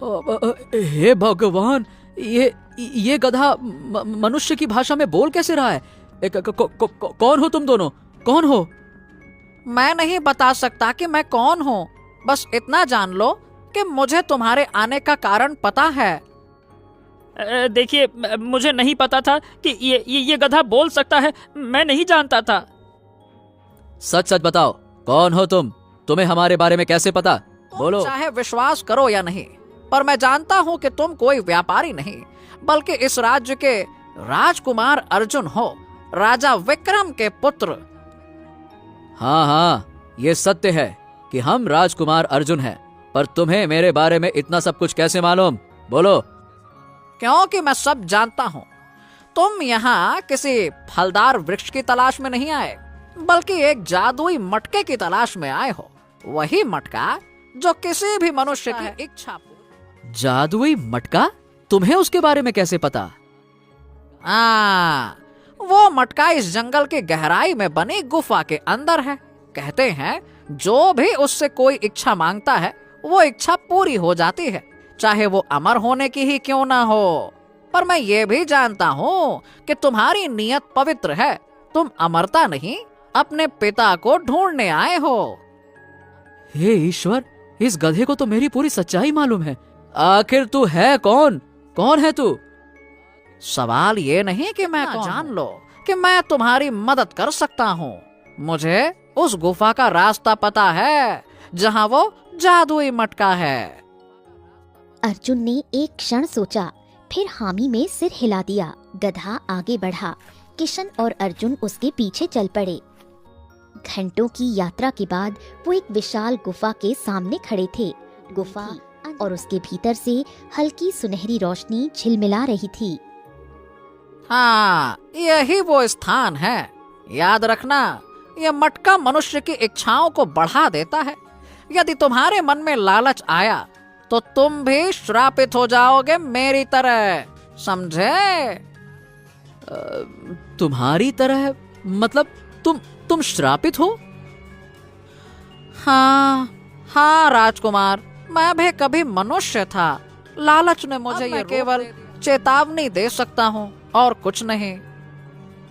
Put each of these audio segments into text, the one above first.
हे भगवान, ये गधा मनुष्य की भाषा में बोल कैसे रहा है? कौन हो तुम दोनों? कौन हो? मैं नहीं बता सकता कि मैं कौन हूँ। बस इतना जान लो कि मुझे तुम्हारे आने का कारण पता है। देखिए, मुझे नहीं पता था कि ये गधा बोल सकता है। मैं नहीं जानता था। सच सच बताओ, कौन हो तुम? तुम्हें हमारे बारे में कैसे पता? बोलो। चाहे विश्वास करो या नहीं, पर मैं जानता हूँ कि तुम कोई व्यापारी नहीं, बल्कि इस राज्य के राजकुमार अर्जुन हो, राजा विक्रम के पुत्र। हाँ हाँ, ये सत्य है कि हम राजकुमार अर्जुन हैं, पर तुम्हें मेरे बारे में इतना सब कुछ कैसे मालूम? बोलो। क्योंकि मैं सब जानता हूँ। तुम यहाँ किसी फलदार वृक्ष की तलाश में नहीं आए, बल्कि एक जादुई मटके की तलाश में आए हो। वही मटका जो किसी भी मनुष्य की इच्छा। जादुई मटका? तुम्हें उसके बारे में कैसे पता? वो मटका इस जंगल की गहराई में बनी गुफा के अंदर है। कहते हैं जो भी उससे कोई इच्छा मांगता है वो इच्छा पूरी हो जाती है, चाहे वो अमर होने की ही क्यों ना हो। पर मैं ये भी जानता हूँ कि तुम्हारी नीयत पवित्र है। तुम अमरता नहीं, अपने पिता को ढूंढने आए हो। हे ईश्वर, इस गधे को तो मेरी पूरी सच्चाई मालूम है। आखिर तू है कौन? कौन है तू? सवाल ये नहीं कि मैं कौन, जान लो कि मैं तुम्हारी मदद कर सकता हूँ। मुझे उस गुफा का रास्ता पता है जहाँ वो जादुई मटका है। अर्जुन ने एक क्षण सोचा, फिर हामी में सिर हिला दिया। गधा आगे बढ़ा। किशन और अर्जुन उसके पीछे चल पड़े। घंटों की यात्रा के बाद वो एक विशाल गुफा के सामने खड़े थे। गुफा और उसके भीतर से हल्की सुनहरी रोशनी झिलमिला रही थी। हाँ, यही वो स्थान है। याद रखना, यह मटका मनुष्य की इच्छाओं को बढ़ा देता है। यदि तुम्हारे मन में लालच आया तो तुम भी श्रापित हो जाओगे मेरी तरह, समझे? तुम्हारी तरह? मतलब तुम श्रापित हो? हाँ हाँ राजकुमार, मैं भी कभी मनुष्य था। लालच ने मुझे ये केवल चेतावनी दे सकता हूँ और कुछ नहीं।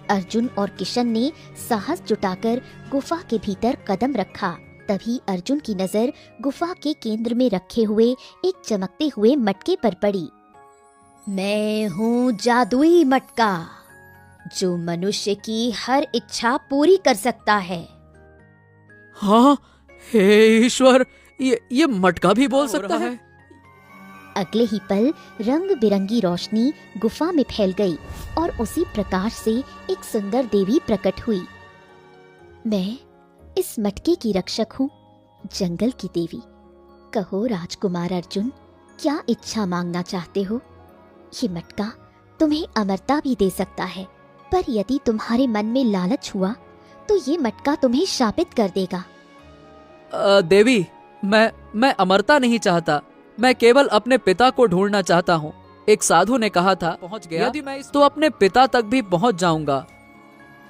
अर्जुन और किशन ने साहस जुटाकर गुफा के भीतर कदम रखा। तभी अर्जुन की नजर गुफा के केंद्र में रखे हुए एक चमकते हुए मटके पर पड़ी। मैं हूँ जादुई मटका, जो मनुष्य की हर इच्छा पूरी कर सकता है। हाँ, हे ईश्वर, ये मटका भी बोल सकता है। अगले ही पल रंग बिरंगी रोशनी गुफा में फैल गई और उसी प्रकाश से एक सुंदर देवी प्रकट हुई। मैं इस मटके की रक्षक हूँ, जंगल की देवी। कहो राजकुमार अर्जुन, क्या इच्छा मांगना चाहते हो? ये मटका तुम्हें अमरता भी दे सकता है, पर यदि तुम्हारे मन में लालच हुआ तो ये मटका तुम्हें शापित कर देगा। देवी, मैं अमरता नहीं चाहता। मैं केवल अपने पिता को ढूंढना चाहता हूँ। एक साधु ने कहा था, पहुँच गया यदि मैं तो अपने पिता तक भी पहुँच जाऊंगा।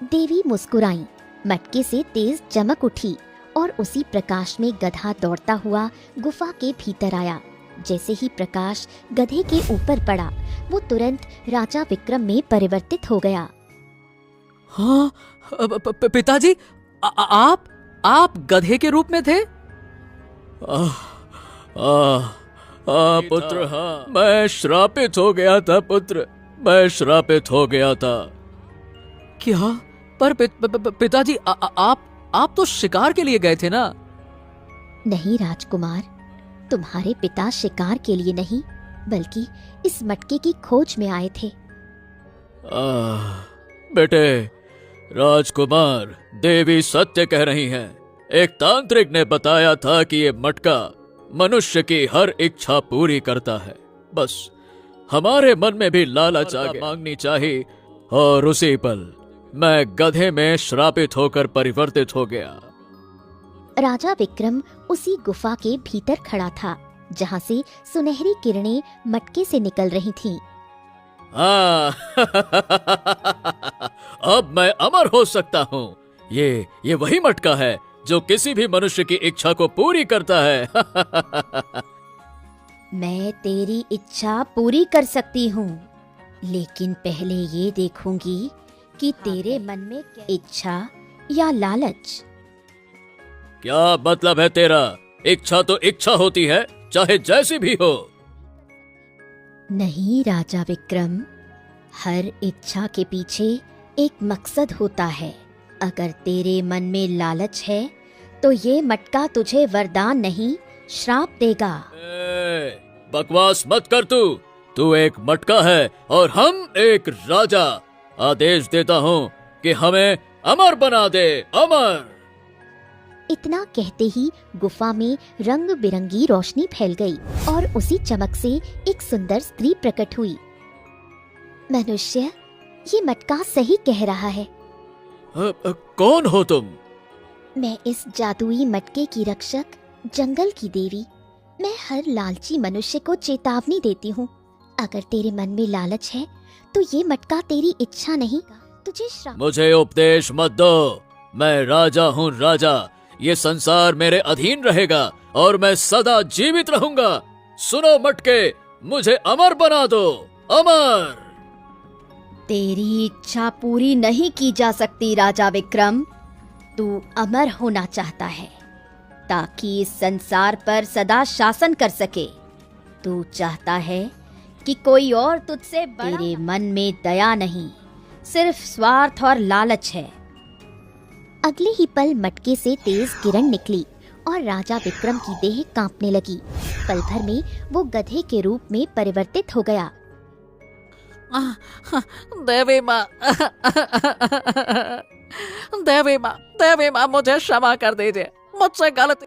देवी मुस्कुराई। मटके से तेज चमक उठी और उसी प्रकाश में गधा दौड़ता हुआ गुफा के भीतर आया। जैसे ही प्रकाश गधे के ऊपर पड़ा, वो तुरंत राजा विक्रम में परिवर्तित हो गया। हाँ, पिताजी, आप गधे के रूप में थे? पुत्र, हाँ, मैं श्रापित हो गया था पुत्र, मैं श्रापित हो गया था। क्या? पर पिताजी, आप तो शिकार के लिए गए थे ना? नहीं राजकुमार, तुम्हारे पिता शिकार के लिए नहीं, बल्कि इस मटके की खोज में आए थे। बेटे राजकुमार, देवी सत्य कह रही हैं। एक तांत्रिक ने बताया था कि ये मटका मनुष्य की हर इच्छा पूरी करता है। बस हमारे मन में भी लालच आगे मांगनी चाहिए, और उसी पल मैं गधे में श्रापित होकर परिवर्तित हो गया। राजा विक्रम उसी गुफा के भीतर खड़ा था, जहाँ से सुनहरी किरणें मटके से निकल रही थीं। हाँ, अब मैं अमर हो सकता हूँ। ये वही मटका है जो किसी भी मनुष्य की इच्छा को पूरी करता है। मैं तेरी इच्छा पूरी कर सकती हूँ, लेकिन पहले ये देखूंगी कि तेरे मन में क्या इच्छा या लालच। क्या मतलब है तेरा? इच्छा तो इच्छा होती है, चाहे जैसी भी हो। नहीं राजा विक्रम, हर इच्छा के पीछे एक मकसद होता है। अगर तेरे मन में लालच है तो ये मटका तुझे वरदान नहीं, श्राप देगा। बकवास मत कर तू एक मटका है और हम एक राजा। आदेश देता हूँ कि हमें अमर बना दे, अमर। इतना कहते ही गुफा में रंग बिरंगी रोशनी फैल गई और उसी चमक से एक सुंदर स्त्री प्रकट हुई। मनुष्य, ये मटका सही कह रहा है। कौन हो तुम? मैं इस जादुई मटके की रक्षक, जंगल की देवी। मैं हर लालची मनुष्य को चेतावनी देती हूँ। अगर तेरे मन में लालच है तो ये मटका तेरी इच्छा नहीं, तुझे श्राप। मुझे उपदेश मत दो। मैं राजा हूँ, राजा। ये संसार मेरे अधीन रहेगा और मैं सदा जीवित रहूंगा। सुनो मटके, मुझे अमर बना दो, अमर। तेरी इच्छा पूरी नहीं की जा सकती राजा विक्रम। तू अमर होना चाहता है ताकि इस संसार पर सदा शासन कर सके। तू चाहता है कि कोई और तुझसे बड़ा। तेरे मन में दया नहीं, सिर्फ स्वार्थ और लालच है। अगले ही पल मटके से तेज किरण निकली और राजा विक्रम की देह कांपने लगी। पल भर में वो गधे के रूप में परिवर्तित हो गया। देवी माँ, देवी माँ, देवी माँ, मुझे क्षमा कर दीजिए। मुझसे गलती